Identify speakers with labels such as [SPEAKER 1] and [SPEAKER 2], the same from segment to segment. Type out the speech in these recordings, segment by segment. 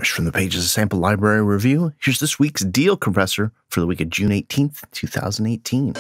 [SPEAKER 1] Fresh from the pages of Sample Library Review, here's this week's deal compressor for the week of June 18th, 2018.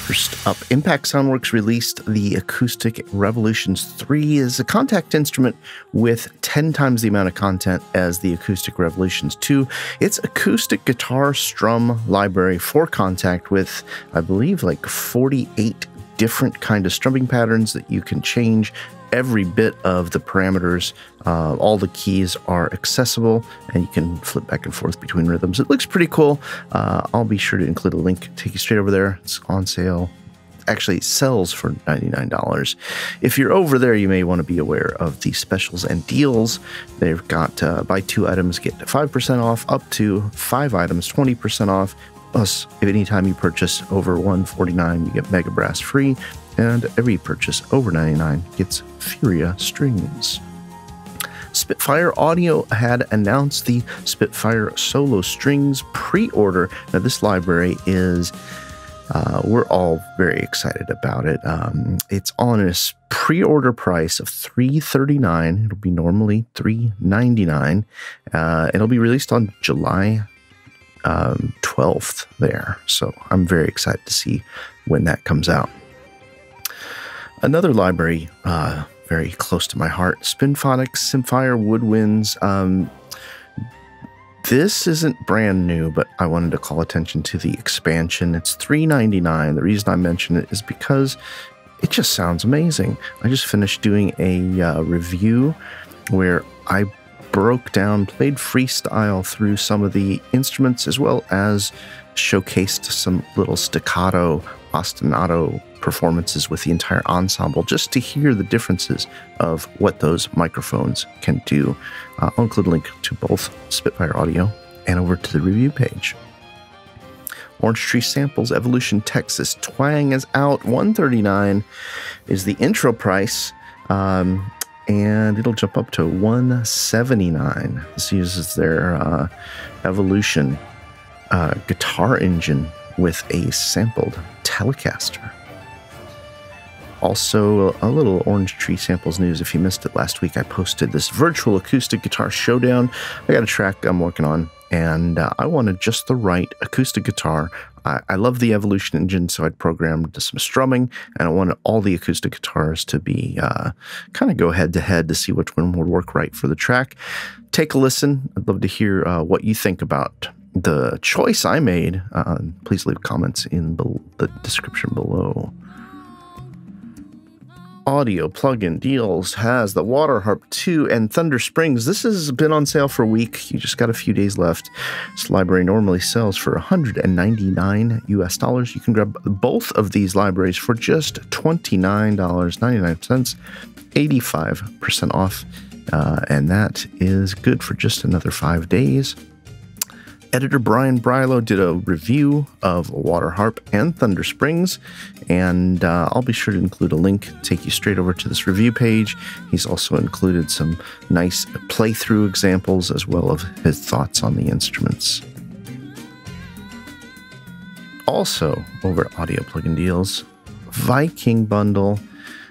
[SPEAKER 1] First up, Impact Soundworks released the Acoustic Revolutions 3 as a Kontakt instrument with 10 times the amount of content as the Acoustic Revolutions 2. It's acoustic guitar strum library for Kontakt with, I believe, like 48 different kind of strumming patterns that you can change. Every bit of the parameters, all the keys are accessible, and you can flip back and forth between rhythms. It looks pretty cool. I'll be sure to include a link, take you straight over there. It's on sale. Actually, it sells for $99. If you're over there, you may want to be aware of the specials and deals. They've got buy 2 items, get 5% off, up to 5 items, 20% off. Plus, if anytime you purchase over $149, you get Mega Brass free. And every purchase over $99 gets Furia strings. Spitfire Audio had announced the Spitfire Solo Strings pre-order. Now, this library is, we're all very excited about it. It's on a pre-order price of $339. It'll be normally $399. It'll be released on July 12th there. So I'm very excited to see when that comes out. Another library very close to my heart, Symphonic, Symphire, Woodwinds. This isn't brand new, but I wanted to call attention to the expansion. It's $399. The reason I mention it is because it just sounds amazing. I just finished doing a review where I broke down, played freestyle through some of the instruments, as well as showcased some little staccato, ostinato performances with the entire ensemble, just to hear the differences of what those microphones can do. I'll include a link to both Spitfire Audio and over to the review page. Orange Tree Samples Evolution Texas Twang is out. $139 is the intro price, and it'll jump up to $179. This uses their Evolution guitar engine with a sampled Telecaster. Also, a little Orange Tree Samples news. If you missed it last week, I posted this virtual acoustic guitar showdown. I got a track I'm working on, and I wanted just the right acoustic guitar. I love the Evolution engine, so I'd programmed some strumming, and I wanted all the acoustic guitars to be kind of go head-to-head to see which one would work right for the track. Take a listen. I'd love to hear what you think about the choice I made. Please leave comments in the description below. Audio plugin deals has the Waterharp 2 and Thunder Springs. This has been on sale for a week. You just got a few days left. This library normally sells for $199 US. You can grab both of these libraries for just $29.99, 85% off, and that is good for just another 5 days. Editor Brian Brilo did a review of Waterharp and Thunder Springs, and I'll be sure to include a link, take you straight over to this review page. He's also included some nice playthrough examples as well as his thoughts on the instruments. Also, over at Audio Plugin Deals, Viking bundle,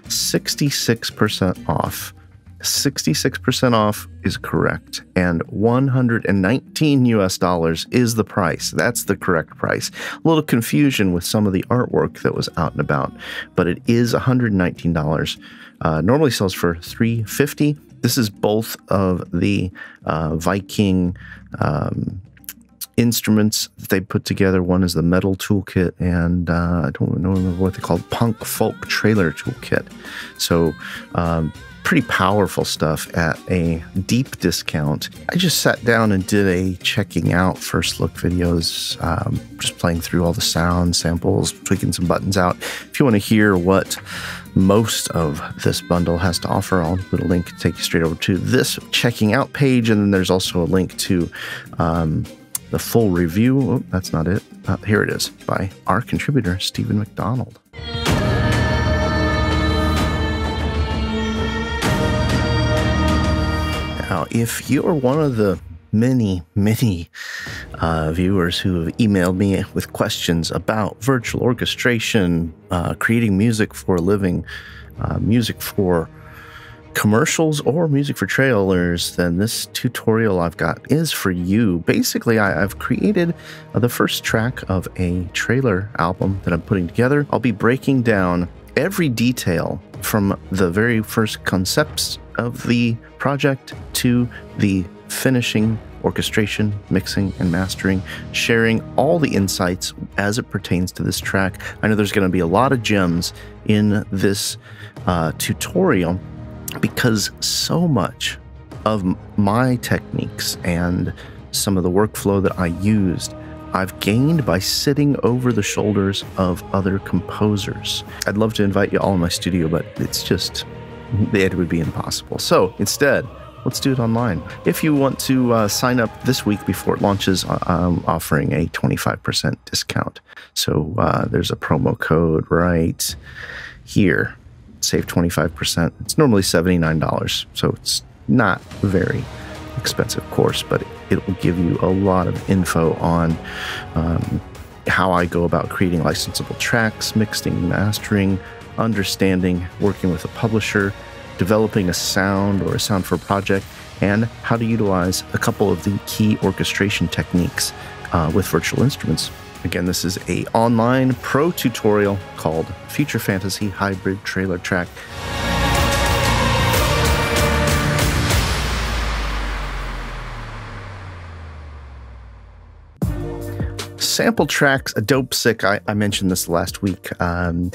[SPEAKER 1] 66% off. 66% off is correct, and $119 US is the price. That's the correct price. A little confusion with some of the artwork that was out and about, but it is $119. Normally sells for $350. This is both of the Viking instruments that they put together. One is the Metal Toolkit, and I don't remember what they call Punk Folk Trailer Toolkit. So pretty powerful stuff at a deep discount. I just sat down and did a checking out first look videos, just playing through all the sounds, samples, tweaking some buttons out. If you want to hear what most of this bundle has to offer, I'll put a link to take you straight over to this checking out page, and then there's also a link to the full review. Oh, that's not it. Here it is, by our contributor, Stephen McDonald. Now, if you're one of the many viewers who have emailed me with questions about virtual orchestration, creating music for a living, music for commercials or music for trailers, then this tutorial I've got is for you. Basically, I've created the first track of a trailer album that I'm putting together. I'll be breaking down every detail from the very first concepts of the project to the finishing, orchestration, mixing, and mastering, sharing all the insights as it pertains to this track. I know there's going to be a lot of gems in this tutorial, because so much of my techniques and some of the workflow that I used, I've gained by sitting over the shoulders of other composers. I'd love to invite you all in my studio, but it would be impossible. So instead, let's do it online. If you want to sign up this week before it launches, I'm offering a 25% discount. So there's a promo code right here. Save 25%. It's normally $79, so it's not a very expensive course, but it will give you a lot of info on how I go about creating licensable tracks, mixing, mastering, understanding, working with a publisher, developing a sound or a sound for a project, and how to utilize a couple of the key orchestration techniques with virtual instruments. Again, this is an online pro tutorial called Future Fantasy Hybrid Trailer Track. Sampletraxx, a Dopestick. I mentioned this last week. On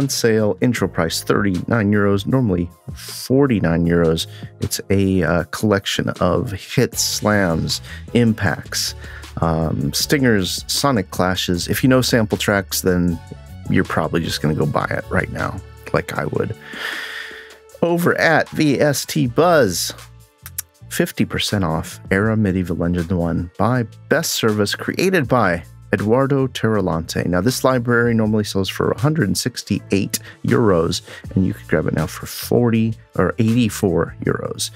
[SPEAKER 1] sale, intro price €39, normally €49. It's a collection of hits, slams, impacts, stingers, sonic clashes. If you know Sampletraxx, then you're probably just going to go buy it right now, like I would. Over at VST Buzz, 50% off Era Medieval Legend 1 by Best Service, created by Eduardo Terralante. Now, this library normally sells for €168, and you can grab it now for 40 or 84 euros.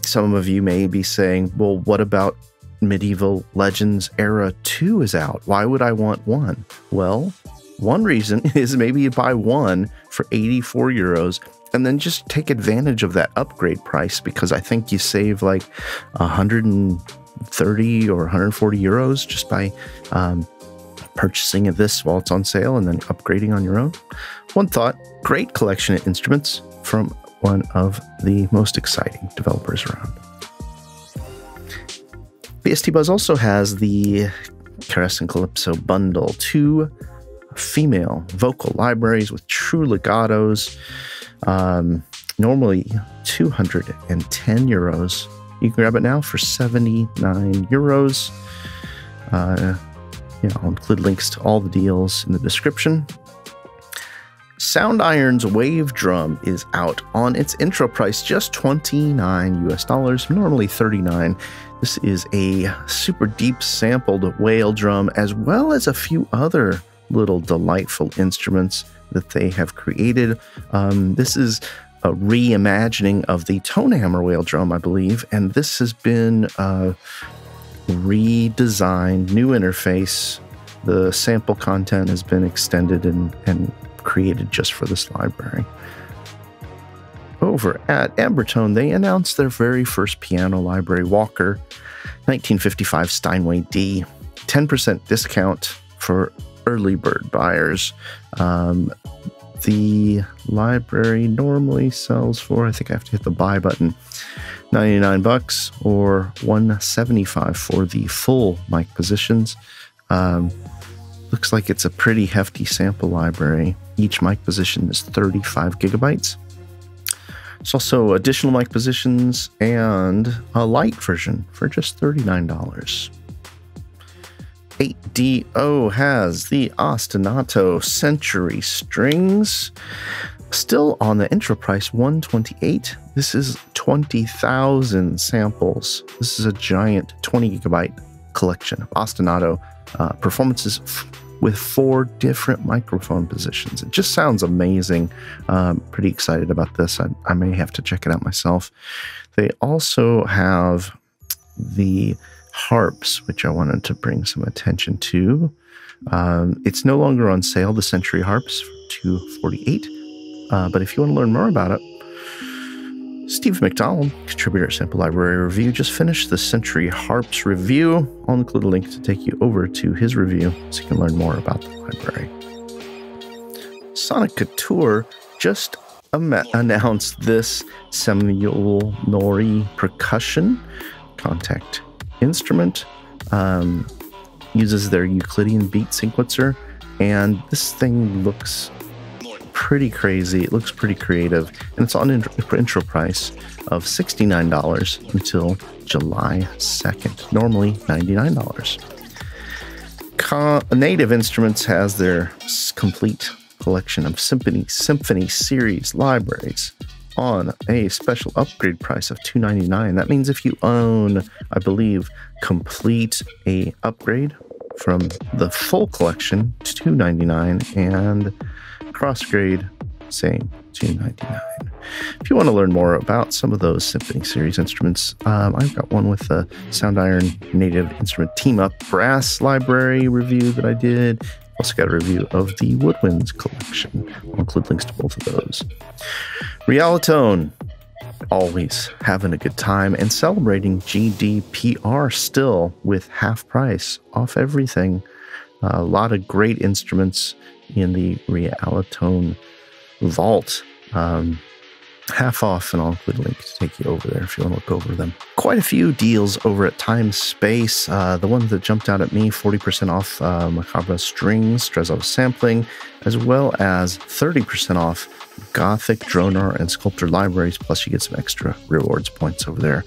[SPEAKER 1] Some of you may be saying, well, what about Medieval Legends Era 2 is out? Why would I want one? Well, one reason is maybe you buy one for 84 euros and then just take advantage of that upgrade price, because I think you save like 130 or 140 euros just by purchasing this while it's on sale and then upgrading on your own. One thought, great collection of instruments from one of the most exciting developers around. VST Buzz also has the Caress and Calypso bundle, 2 female vocal libraries with true legatos, normally 210 euros. You can grab it now for 79 euros. I'll include links to all the deals in the description. Soundiron's Wave Drum is out on its intro price, just $29, normally $39. This is a super deep sampled whale drum, as well as a few other little delightful instruments that they have created. This is a reimagining of the tone hammer whale drum, I believe, and this has been redesigned, new interface. The sample content has been extended and created just for this library. Over at Embertone, they announced their very first piano library, Walker, 1955 Steinway D, 10% discount for early bird buyers. The library normally sells for, I think I have to hit the buy button, $99 or $175 for the full mic positions. Looks like it's a pretty hefty sample library. Each mic position is 35 gigabytes. There's also additional mic positions and a light version for just $39. 8DO has the Ostinato Century Strings, still on the intro price, $128. This is 20,000 samples. This is a giant 20 gigabyte collection of Ostinato performances with 4 different microphone positions. It just sounds amazing. Pretty excited about this. I may have to check it out myself. They also have the harps, which I wanted to bring some attention to. It's no longer on sale, the Century harps, for $248. But if you want to learn more about it, Steve McDonald, contributor at Sample Library Review, just finished the Century Harps review. I'll include a link to take you over to his review so you can learn more about the library. Sonic Couture just announced this Samuel Nori percussion Kontakt instrument. Uses their Euclidean beat sequencer, and this thing looks pretty crazy. It looks pretty creative, and it's on intro price of $69 until July 2nd. Normally $99. Native Instruments has their complete collection of Symphony series libraries on a special upgrade price of $299. That means if you own, I believe, complete a upgrade from the full collection, $299, and crossgrade, same, $299. If you want to learn more about some of those Symphony series instruments, I've got one with the Soundiron Native Instrument Team Up Brass Library review that I did. Also got a review of the Woodwinds collection. I'll include links to both of those. Realitone, always having a good time and celebrating GDPR still with half price off everything. A lot of great instruments in the Realitone vault. Half off, and I'll include a link to take you over there if you want to look over them. Quite a few deals over at Time Space. The one that jumped out at me, 40% off Macabre Strings, Strezzo Sampling, as well as 30% off Gothic, Dronar, and Sculptor libraries, plus you get some extra rewards points over there.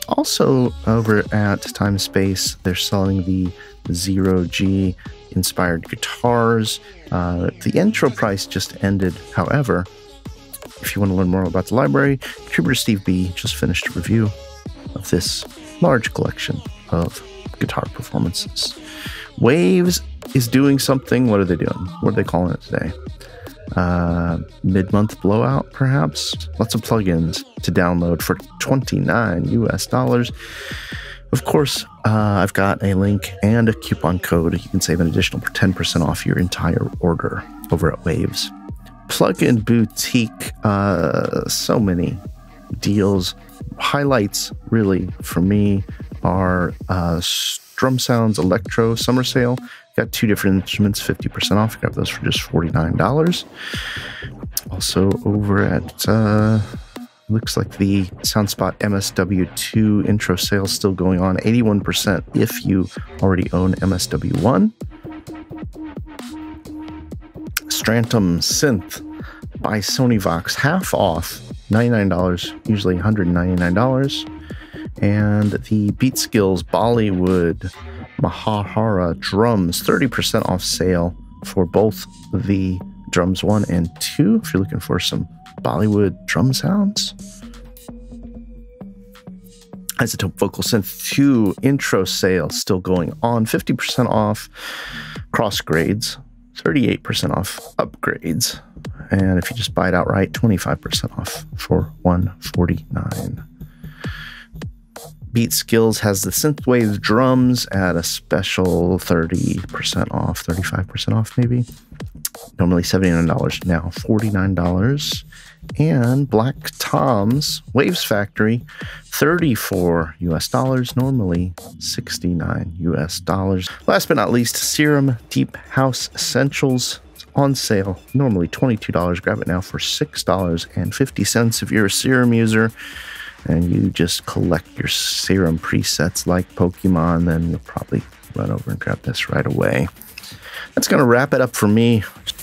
[SPEAKER 1] Also over at Time Space, they're selling the 0G inspired guitars. The intro price just ended, however. If you want to learn more about the library, contributor Steve B just finished a review of this large collection of guitar performances. Waves is doing something. What are they doing? What are they calling it today? Mid-month blowout, perhaps? Lots of plugins to download for $29 US. Of course, I've got a link and a coupon code. You can save an additional 10% off your entire order over at Waves. Plugin Boutique, so many deals. Highlights, really, for me, are Drum Sounds Electro Summer Sale. Got 2 different instruments, 50% off. Got those for just $49. Also over at, looks like the Soundspot MSW2 intro sale still going on, 81% if you already own MSW1. Stratum Synth by Sony Vox, half off, $99, usually $199. And the Beat Skills Bollywood Mahahara drums, 30% off sale for both the drums 1 and 2, if you're looking for some Bollywood drum sounds. Isotope Vocal Synth 2 intro sale still going on, 50% off cross grades, 38% off upgrades, and if you just buy it outright, 25% off for $149. Beat Skills has the Synthwave drums at a special 30% off, 35% off maybe. Normally $79, now $49. And Black Tom's Waves Factory, $34 US, normally $69 US. Last but not least, Serum Deep House Essentials on sale, normally $22. Grab it now for $6.50 if you're a Serum user and you just collect your Serum presets like Pokemon, then you'll probably run over and grab this right away. That's going to wrap it up for me. Just